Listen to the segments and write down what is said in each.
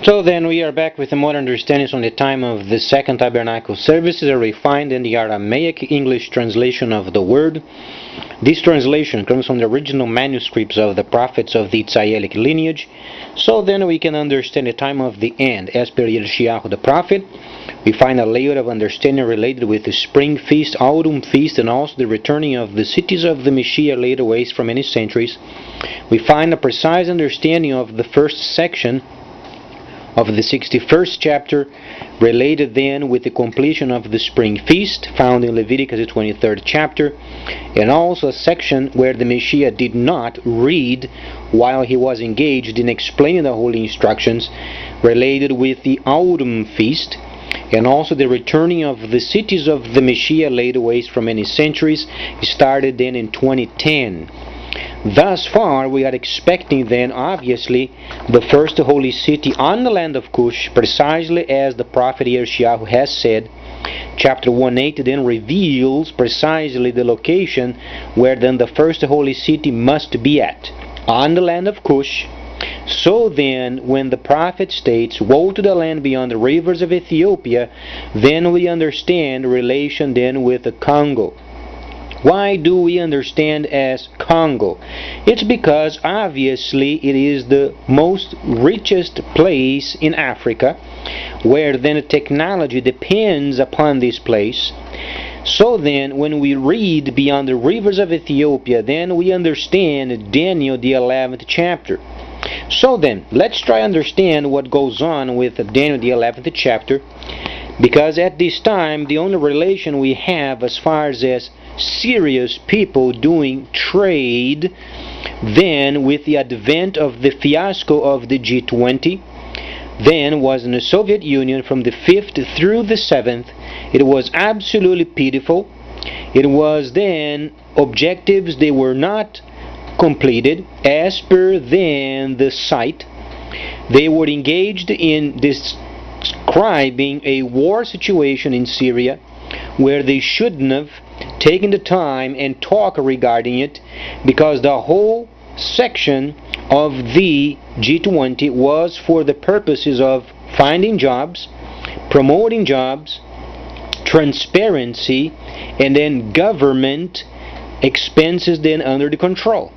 So then we are back with more understandings on the time of the Second Tabernacle services, a refined in the Aramaic English translation of the word. This translation comes from the original manuscripts of the prophets of the Israelic lineage. So then we can understand the time of the end. As per Yeshayahu the prophet, we find a layer of understanding related with the spring feast, autumn feast, and also the returning of the cities of the Messiah laid waste for many centuries. We find a precise understanding of the first section of the 61st chapter, related then with the completion of the spring feast, found in Leviticus the 23rd chapter, and also a section where the Messiah did not read while he was engaged in explaining the holy instructions, related with the autumn feast, and also the returning of the cities of the Messiah laid waste for many centuries, started then in 2010. Thus far, we are expecting then, obviously, the first holy city on the land of Cush, precisely as the prophet Yeshayahu has said. Chapter 1:8 then reveals precisely the location where then the first holy city must be at, on the land of Cush. So then, when the prophet states, "Woe to the land beyond the rivers of Ethiopia," then we understand relation then with the Congo. Why do we understand as Congo? It's because obviously it is the most richest place in Africa, where then technology depends upon this place. So then, when we read beyond the rivers of Ethiopia, then we understand Daniel the 11th chapter. So then, let's try to understand what goes on with Daniel the 11th chapter, because at this time the only relation we have as far as serious people doing trade then with the advent of the fiasco of the G20 then was in the Soviet Union from the 5th through the 7th. It was absolutely pitiful. It was then objectives they were not completed as per then the site. They were engaged in describing a war situation in Syria where they shouldn't have taken the time and talk regarding it, because the whole section of the G20 was for the purposes of finding jobs, promoting jobs, transparency, and then government expenses then under the control.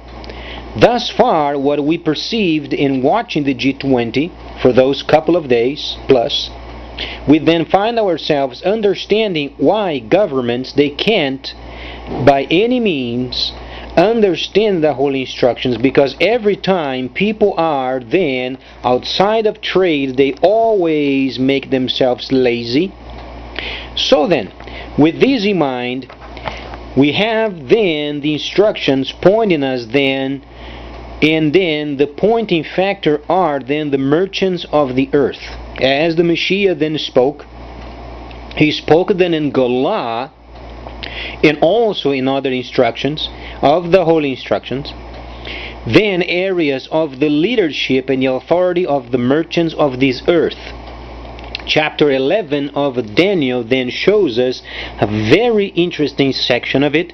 Thus far, what we perceived in watching the G20 for those couple of days plus, we then find ourselves understanding why governments, they can't by any means understand the holy instructions, because every time people are then outside of trade, they always make themselves lazy. So then, with this in mind, we have then the instructions pointing us then, and then the pointing factor are then the merchants of the earth. As the Messiah then spoke, he spoke then in Galah and also in other instructions of the holy instructions, then areas of the leadership and the authority of the merchants of this earth. Chapter 11 of Daniel then shows us a very interesting section of it,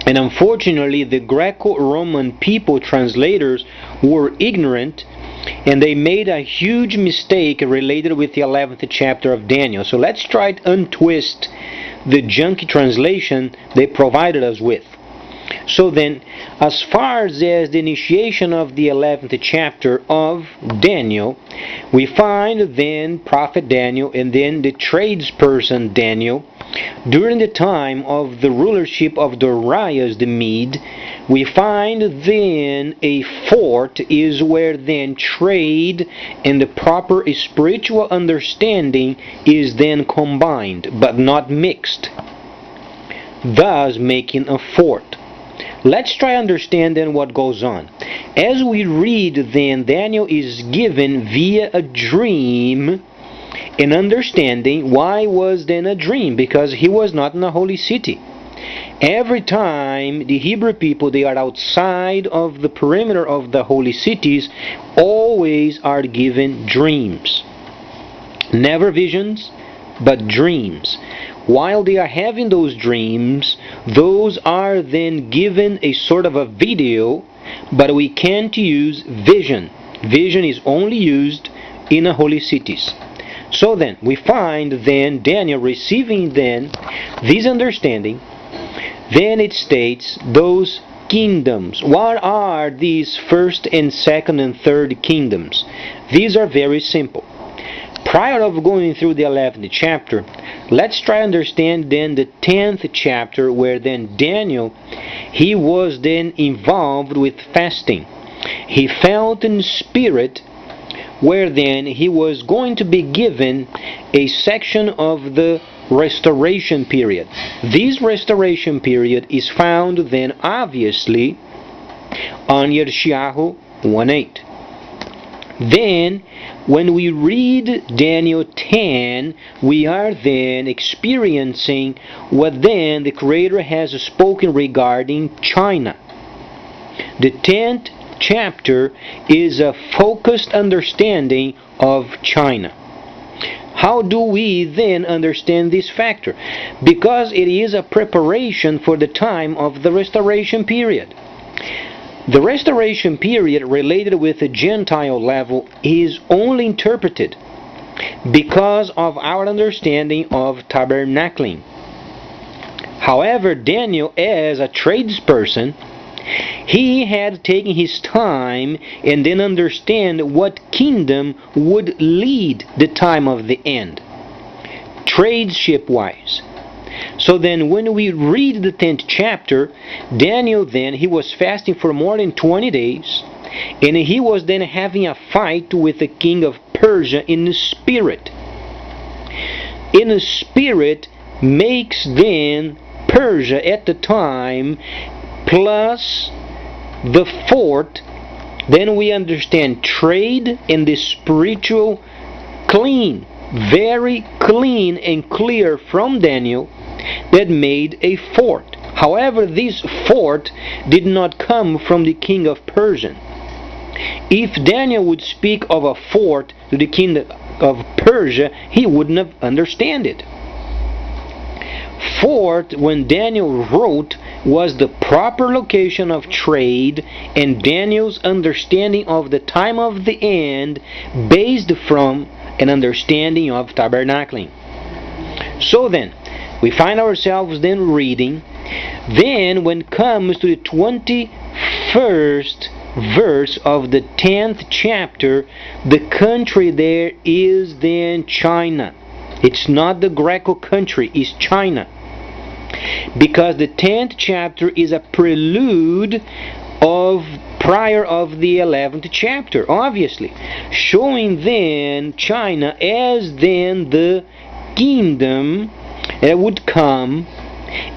and unfortunately the Greco-Roman people translators were ignorant, and they made a huge mistake related with the 11th chapter of Daniel. So let's try to untwist the junky translation they provided us with. So then, as far as the initiation of the 11th chapter of Daniel, we find then prophet Daniel and then the tradesperson Daniel. During the time of the rulership of Darius the Mede, we find then a fort is where then trade and the proper spiritual understanding is then combined, but not mixed, thus making a fort. Let's try to understand then what goes on. As we read then, Daniel is given via a dream an understanding. Why was then a dream? Because he was not in a holy city. Every time the Hebrew people, they are outside of the perimeter of the holy cities, always are given dreams. Never visions, but dreams. While they are having those dreams, those are then given a sort of a video, but we can't use vision. Vision is only used in the holy cities. So then, we find then Daniel receiving then this understanding. Then it states those kingdoms. What are these first and second and third kingdoms? These are very simple. Prior of going through the 11th chapter, let's try to understand then the 10th chapter, where then Daniel, he was then involved with fasting. He felt in spirit where then he was going to be given a section of the restoration period. This restoration period is found then obviously on Yeshayahu 1:8. Then when we read Daniel 10, we are then experiencing what then the Creator has spoken regarding China. The 10th chapter is a focused understanding of China. How do we then understand this factor? Because it is a preparation for the time of the restoration period. The restoration period related with the Gentile level is only interpreted because of our understanding of tabernacling. However, Daniel, as a tradesperson, he had taken his time and then understand what kingdom would lead the time of the end, tradeship-wise. So then when we read the 10th chapter, Daniel then, he was fasting for more than 20 days, and he was then having a fight with the king of Persia in the spirit. In the spirit makes then Persia at the time plus the fourth, then we understand trade and the spiritual clean, very clean and clear from Daniel, that made a fort. However, this fort did not come from the king of Persia. If Daniel would speak of a fort to the king of Persia, he wouldn't have understood it. Fort, when Daniel wrote, was the proper location of trade and Daniel's understanding of the time of the end based from an understanding of tabernacling. So then, we find ourselves then reading, then when it comes to the 21st verse of the 10th chapter, the country there is then China. It's not the Greco country, it's China. Because the 10th chapter is a prelude of prior of the 11th chapter, obviously, showing then China as then the kingdom that would come,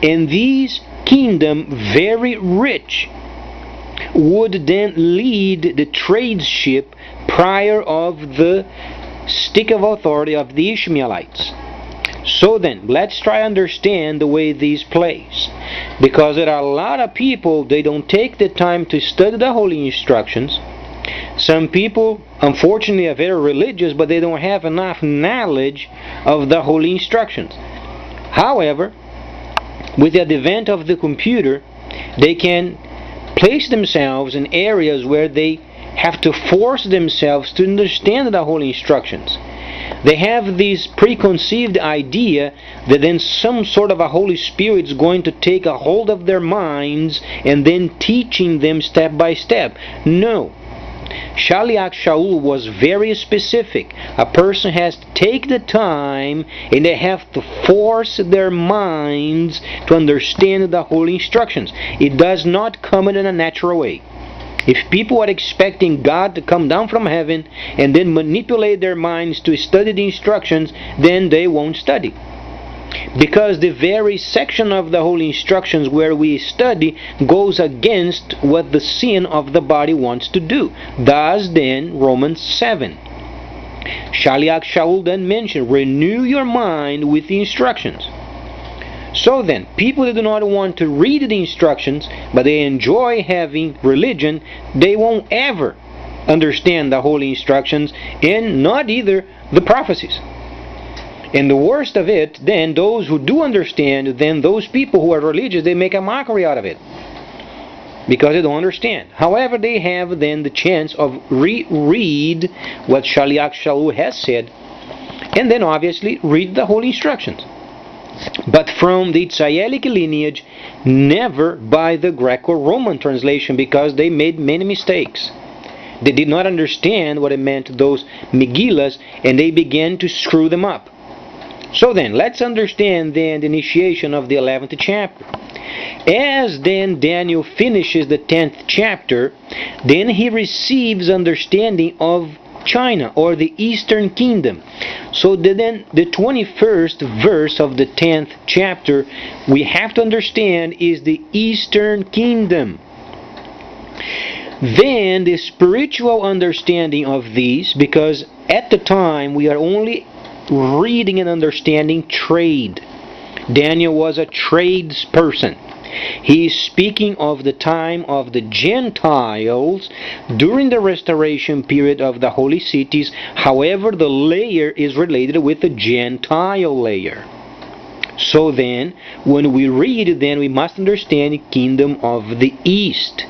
and this kingdom, very rich, would then lead the tradeship prior of the stick of authority of the Ishmaelites. So then, let's try to understand the way these plays. Because there are a lot of people, they don't take the time to study the holy instructions. Some people, unfortunately, are very religious, but they don't have enough knowledge of the holy instructions. However, with the advent of the computer, they can place themselves in areas where they have to force themselves to understand the holy instructions. They have this preconceived idea that then some sort of a Holy Spirit is going to take a hold of their minds and then teaching them step by step. No. Shaliach Shaul was very specific. A person has to take the time and they have to force their minds to understand the holy instructions. It does not come in a natural way. If people are expecting God to come down from heaven and then manipulate their minds to study the instructions, then they won't study. Because the very section of the holy instructions where we study goes against what the sin of the body wants to do. Thus then, Romans 7. Shaliach Shaul then mentioned, renew your mind with the instructions. So then, people that do not want to read the instructions, but they enjoy having religion, they won't ever understand the holy instructions, and not either the prophecies. And the worst of it, then, those who do understand, then those people who are religious, they make a mockery out of it. because they don't understand. However, they have then the chance of read what Shaliach Shaul has said, and then obviously read the Holy Instructions. But from the Tzayelic lineage, never by the Greco-Roman translation, because they made many mistakes. They did not understand what it meant, those Megillas, and they began to screw them up. So then, let's understand then the initiation of the 11th chapter. As then Daniel finishes the 10th chapter, then he receives understanding of China, or the Eastern Kingdom. So then the 21st verse of the 10th chapter, we have to understand, is the Eastern Kingdom. Then the spiritual understanding of these, because at the time we are only reading and understanding trade. Daniel was a tradesperson. He is speaking of the time of the Gentiles during the restoration period of the holy cities. However, the layer is related with the Gentile layer. So then, when we read, then we must understand the kingdom of the East.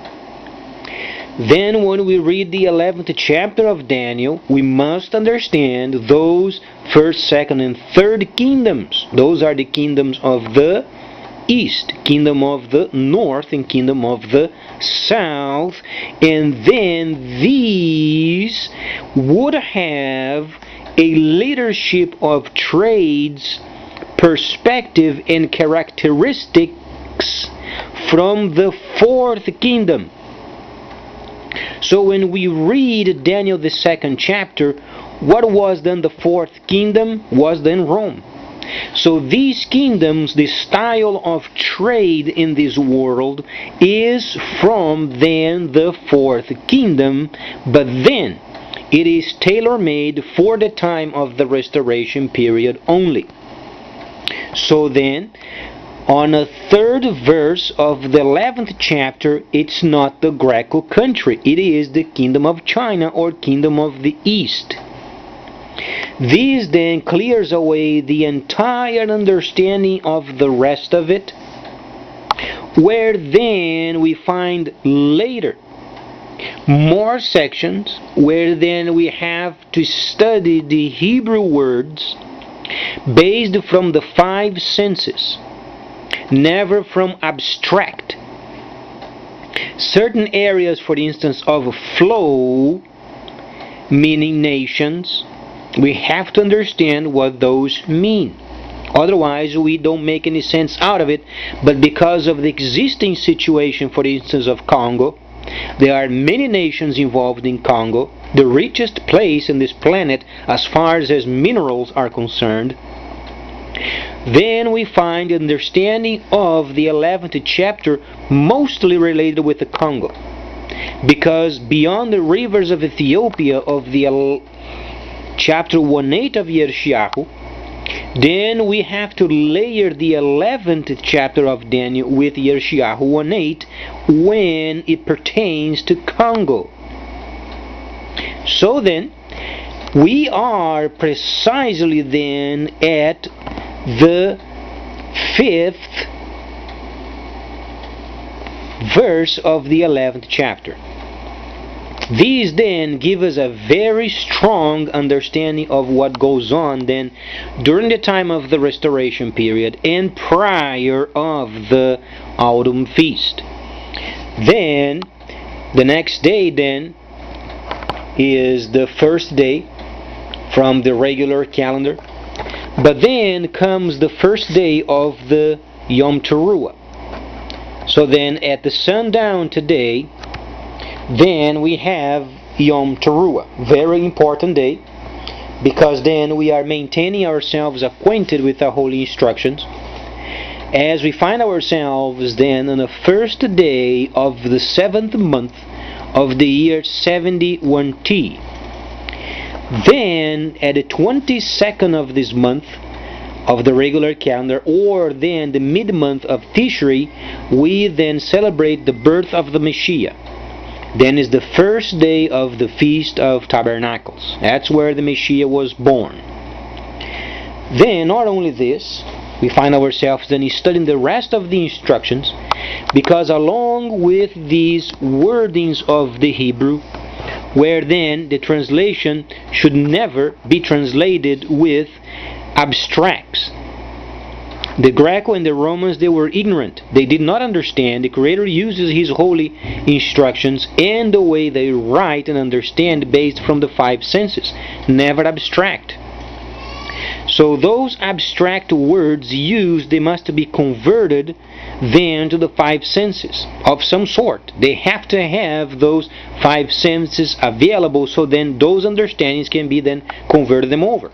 Then when we read the 11th chapter of Daniel, we must understand those first, second, and third kingdoms. Those are the kingdoms of the East, kingdom of the North, and kingdom of the South. And then these would have a leadership of trades, perspective, and characteristics from the fourth kingdom. So when we read Daniel the 2nd chapter, what was then the fourth kingdom? Was then Rome. So these kingdoms, the style of trade in this world, is from then the fourth kingdom, but then it is tailor-made for the time of the restoration period only. So then, on the 3rd verse of the 11th chapter, it's not the Greco country. It is the kingdom of China, or kingdom of the East. This then clears away the entire understanding of the rest of it, where then we find later more sections where then we have to study the Hebrew words based from the 5 senses, never from abstract. Certain areas, for instance, of flow, meaning nations, we have to understand what those mean. Otherwise, we don't make any sense out of it. But because of the existing situation, for instance, of Congo, there are many nations involved in Congo, the richest place in this planet as far as minerals are concerned. Then we find understanding of the 11th chapter mostly related with the Congo, because beyond the rivers of Ethiopia of the chapter 1:8 of Yeshayahu, then we have to layer the 11th chapter of Daniel with Yeshayahu 1:8 when it pertains to Congo. So then, we are precisely then at the 5th verse of the 11th chapter. These then give us a very strong understanding of what goes on then during the time of the restoration period and prior of the autumn feast. Then, the next day then is the first day from the regular calendar. But then comes the first day of the Yom Teruah. So then at the sundown today, then we have Yom Teruah. Very important day, because then we are maintaining ourselves acquainted with the holy instructions, as we find ourselves then on the first day of the 7th month of the year 71T. Then at the 22nd of this month of the regular calendar, or then the mid-month of Tishri, we then celebrate the birth of the Messiah. Then is the first day of the Feast of Tabernacles. That's where the Messiah was born. Then, not only this, We find ourselves then studying the rest of the instructions, because along with these wordings of the Hebrew, where then the translation should never be translated with abstracts. The Greco and the Romans, they were ignorant. They did not understand. The Creator uses His holy instructions and the way they write and understand based from the five senses, never abstract. So those abstract words used, they must be converted then to the five senses of some sort. They have to have those five senses available, so then those understandings can be then converted them over.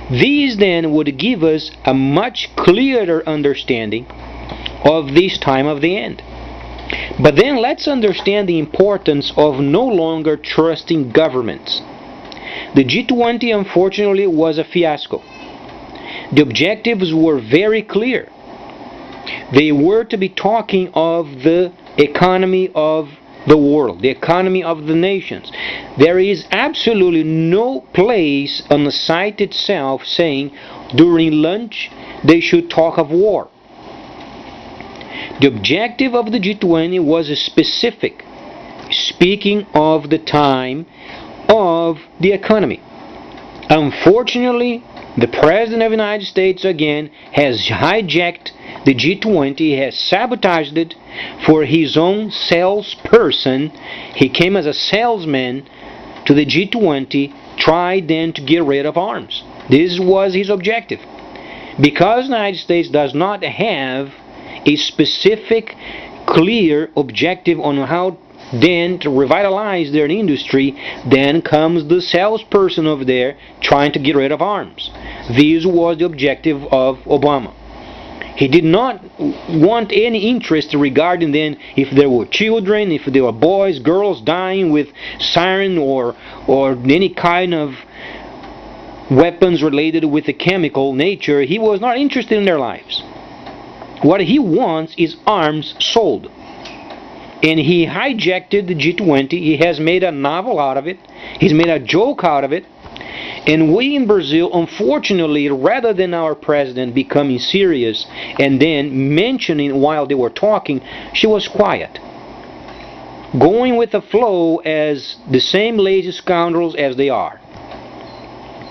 These then would give us a much clearer understanding of this time of the end. But then let's understand the importance of no longer trusting governments. The G20 unfortunately was a fiasco. The objectives were very clear. They were to be talking of the economy of the world, the economy of the nations. There is absolutely no place on the site itself saying during lunch they should talk of war. The objective of the G20 was specific, speaking of the time of the economy. Unfortunately, the President of the United States again has hijacked the G20, has sabotaged it for his own salesperson. He came as a salesman to the G20, tried then to get rid of arms. This was his objective. Because the United States does not have a specific, clear objective on how then to revitalize their industry, then comes the salesperson over there trying to get rid of arms. This was the objective of Obama. He did not want any interest regarding then if there were children, if there were boys, girls dying with sarin or any kind of weapons related with the chemical nature. He was not interested in their lives. What he wants is arms sold. And he hijacked the G20. He has made a novel out of it. He's made a joke out of it. And we in Brazil, unfortunately, rather than our president becoming serious and then mentioning while they were talking, she was quiet. Going with the flow as the same lazy scoundrels as they are.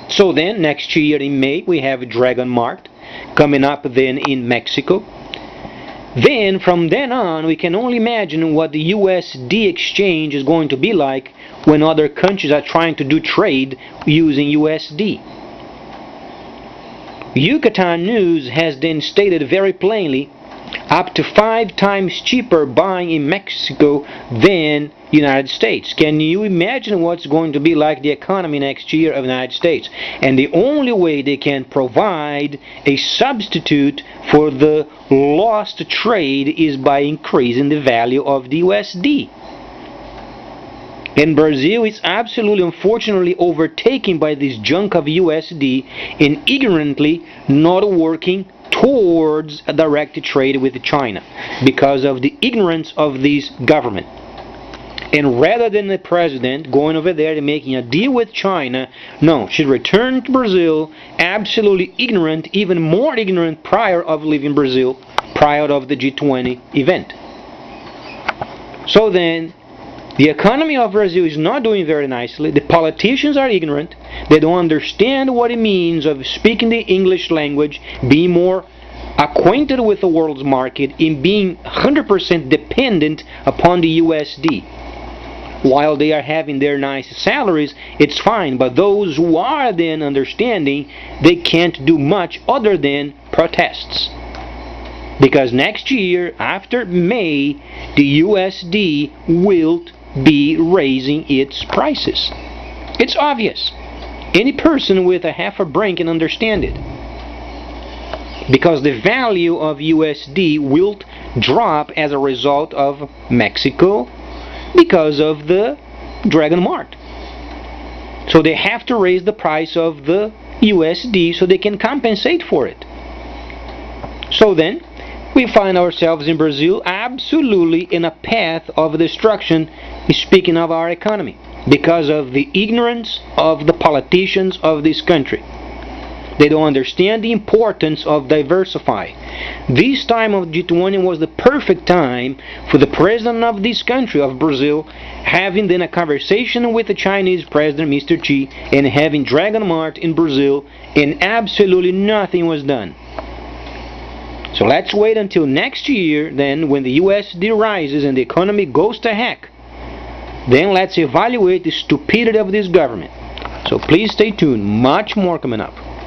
So then, next year in May, we have Dragon Mart coming up then in Mexico. Then, from then on, we can only imagine what the USD exchange is going to be like when other countries are trying to do trade using USD. Yucatan News has then stated very plainly, up to 5 times cheaper buying in Mexico than United States. Can you imagine what's going to be like the economy next year of the United States? And the only way they can provide a substitute for the lost trade is by increasing the value of the USD. And Brazil is absolutely, unfortunately, overtaken by this junk of USD and ignorantly not working towards a direct trade with China because of the ignorance of this government. And rather than the president going over there and making a deal with China, no, she returned to Brazil absolutely ignorant, even more ignorant prior of leaving Brazil, prior of the G20 event. So then, the economy of Brazil is not doing very nicely. The politicians are ignorant. They don't understand what it means of speaking the English language, being more acquainted with the world's market, and being 100% dependent upon the USD. While they are having their nice salaries, it's fine. But those who are then understanding, they can't do much other than protests. Because next year, after May, the USD will be raising its prices. It's obvious. Any person with a half a brain can understand it. Because the value of USD will drop as a result of Mexico because of the Dragon Mart. So they have to raise the price of the USD so they can compensate for it. So then, we find ourselves in Brazil absolutely in a path of destruction, speaking of our economy, because of the ignorance of the politicians of this country. They don't understand the importance of diversify. This time of G20 was the perfect time for the president of this country, of Brazil, having then a conversation with the Chinese president, Mr. Xi, and having Dragon Mart in Brazil, and absolutely nothing was done. So let's wait until next year, then, when the USD rises and the economy goes to heck. Then let's evaluate the stupidity of this government. So please stay tuned. Much more coming up.